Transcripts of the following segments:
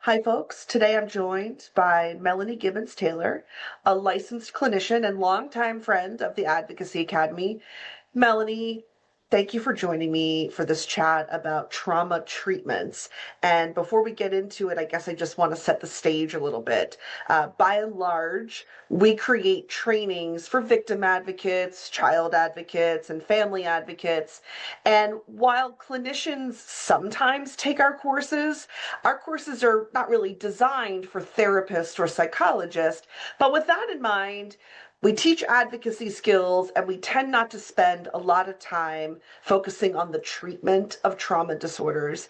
Hi, folks. Today I'm joined by Melanie Gibbons Taylor, a licensed clinician and longtime friend of the Advocacy Academy. Melanie, thank you for joining me for this chat about trauma treatments. And before we get into it, I guess I just want to set the stage a little bit. By and large, we create trainings for victim advocates, child advocates, and family advocates. And while clinicians sometimes take our courses are not really designed for therapists or psychologists. But with that in mind, we teach advocacy skills and we tend not to spend a lot of time focusing on the treatment of trauma disorders.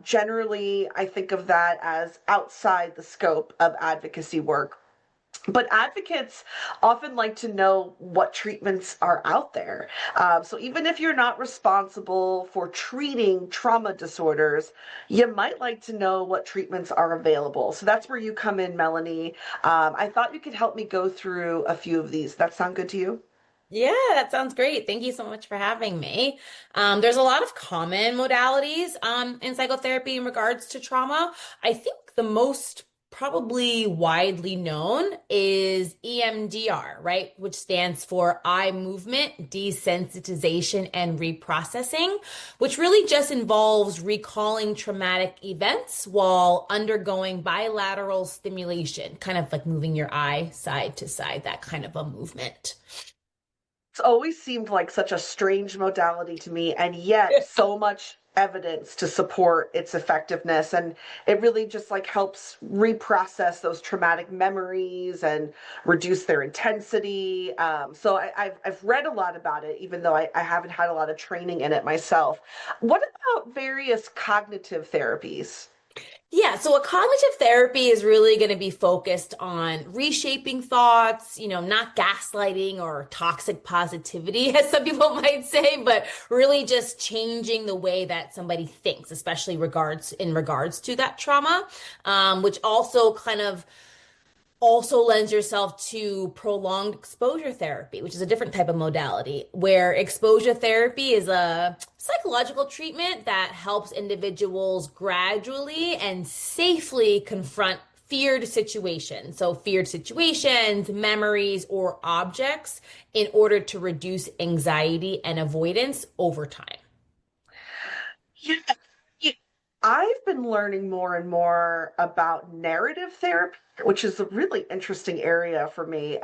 Generally, I think of that as outside the scope of advocacy work. But advocates often like to know what treatments are out there. So even if you're not responsible for treating trauma disorders, you might like to know what treatments are available. So that's where you come in, Melanie. I thought you could help me go through a few of these. That sound good to you? Yeah, that sounds great. Thank you so much for having me. There's a lot of common modalities in psychotherapy in regards to trauma. I think the most probably widely known is EMDR, right? Which stands for eye movement desensitization and reprocessing, which really just involves recalling traumatic events while undergoing bilateral stimulation, kind of like moving your eye side to side, that kind of a movement. It's always seemed like such a strange modality to me, and yet so much evidence to support its effectiveness. And it really just like helps reprocess those traumatic memories and reduce their intensity. So I've read a lot about it, even though I haven't had a lot of training in it myself. What about various cognitive therapies? Yeah, so a cognitive therapy is really going to be focused on reshaping thoughts, not gaslighting or toxic positivity, as some people might say, but really just changing the way that somebody thinks, especially in regards to that trauma, which also kind of also lends yourself to prolonged exposure therapy, which is a different type of modality, where exposure therapy is a psychological treatment that helps individuals gradually and safely confront feared situations. So, feared situations, memories, or objects in order to reduce anxiety and avoidance over time. Yeah, yeah. I've been learning more and more about narrative therapy, which is a really interesting area for me.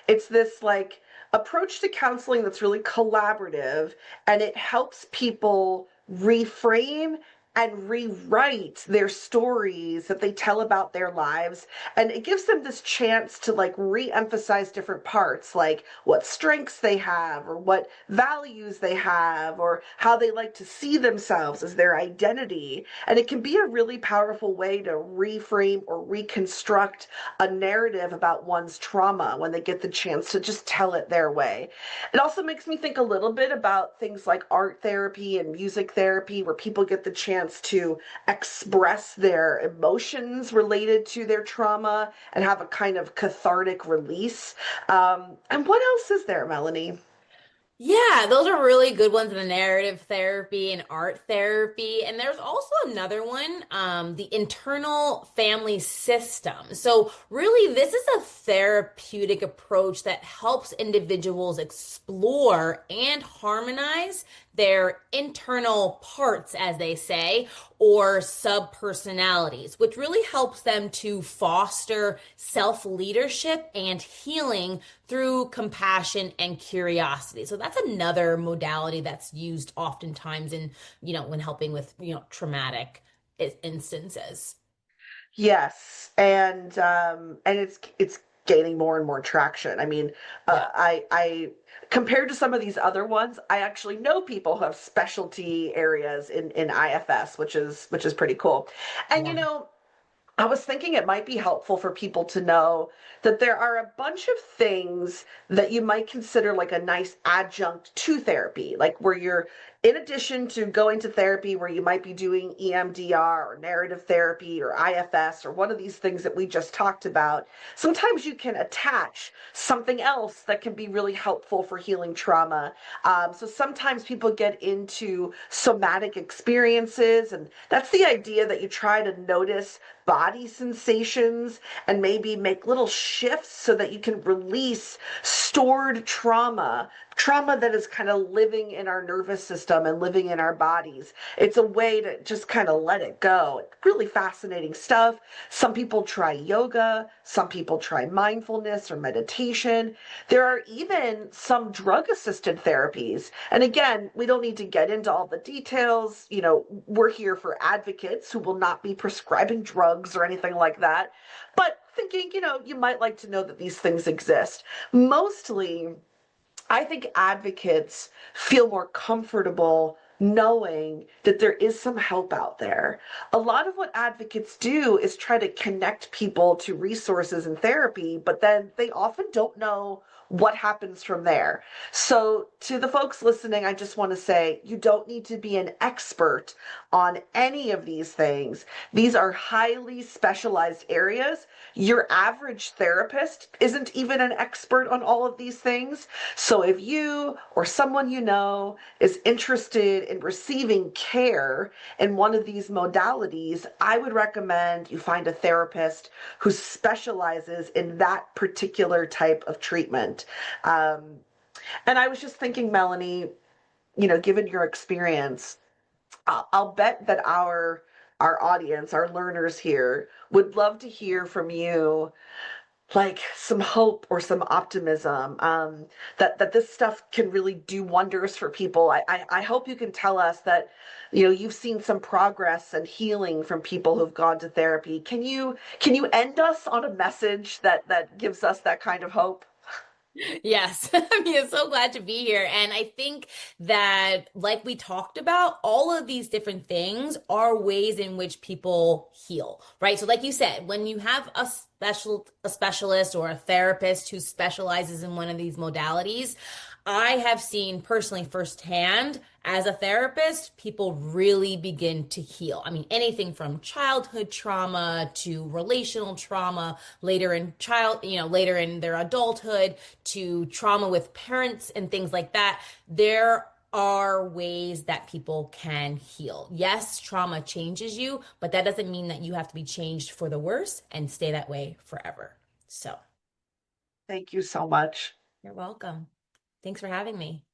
It's this like approach to counseling that's really collaborative, and it helps people reframe and rewrite their stories that they tell about their lives. And it gives them this chance to like re-emphasize different parts, like what strengths they have, or what values they have, or how they like to see themselves as their identity. And it can be a really powerful way to reframe or reconstruct a narrative about one's trauma when they get the chance to just tell it their way. It also makes me think a little bit about things like art therapy and music therapy, where people get the chance to express their emotions related to their trauma and have a kind of cathartic release. And what else is there, Melanie? Yeah, those are really good ones in the narrative therapy and art therapy. And there's also another one, the internal family system. So, really, this is a therapeutic approach that helps individuals explore and harmonize their internal parts, as they say, or subpersonalities, which really helps them to foster self-leadership and healing through compassion and curiosity. So that's another modality that's used oftentimes in, when helping with, traumatic instances. Yes, and it's gaining more and more traction. I mean, Yeah. I compared to some of these other ones, I actually know people who have specialty areas in IFS, which is pretty cool. And Yeah. I was thinking it might be helpful for people to know that there are a bunch of things that you might consider like a nice adjunct to therapy, like where you're in addition to going to therapy where you might be doing EMDR or narrative therapy or IFS or one of these things that we just talked about, sometimes you can attach something else that can be really helpful for healing trauma. So sometimes people get into somatic experiences, and that's the idea that you try to notice body sensations and maybe make little shifts so that you can release stored trauma that is kind of living in our nervous system and living in our bodies. It's a way to just kind of let it go. Really fascinating stuff. Some people try yoga, some people try mindfulness or meditation. There are even some drug assisted therapies. And again, we don't need to get into all the details. We're here for advocates who will not be prescribing drugs or anything like that. But thinking, you might like to know that these things exist. Mostly, I think advocates feel more comfortable knowing that there is some help out there. A lot of what advocates do is try to connect people to resources and therapy, but then they often don't know what happens from there. So, to the folks listening, I just want to say you don't need to be an expert on any of these things. These are highly specialized areas. Your average therapist isn't even an expert on all of these things. So if you or someone you know is interested in receiving care in one of these modalities, I would recommend you find a therapist who specializes in that particular type of treatment. Um, and I was just thinking, Melanie, given your experience, I'll bet that our audience, our learners here, would love to hear from you, like some hope or some optimism, that this stuff can really do wonders for people. I hope you can tell us that you've seen some progress and healing from people who've gone to therapy. Can you end us on a message that gives us that kind of hope? Yes, I mean, I'm so glad to be here. And I think that, like we talked about, all of these different things are ways in which people heal, right? So, like you said, when you have a specialist or a therapist who specializes in one of these modalities, I have seen personally firsthand as a therapist, people really begin to heal. I mean, anything from childhood trauma to relational trauma later in their adulthood to trauma with parents and things like that. There are ways that people can heal. Yes, trauma changes you, but that doesn't mean that you have to be changed for the worse and stay that way forever. So, Thank you so much. you're welcome. Thanks for having me.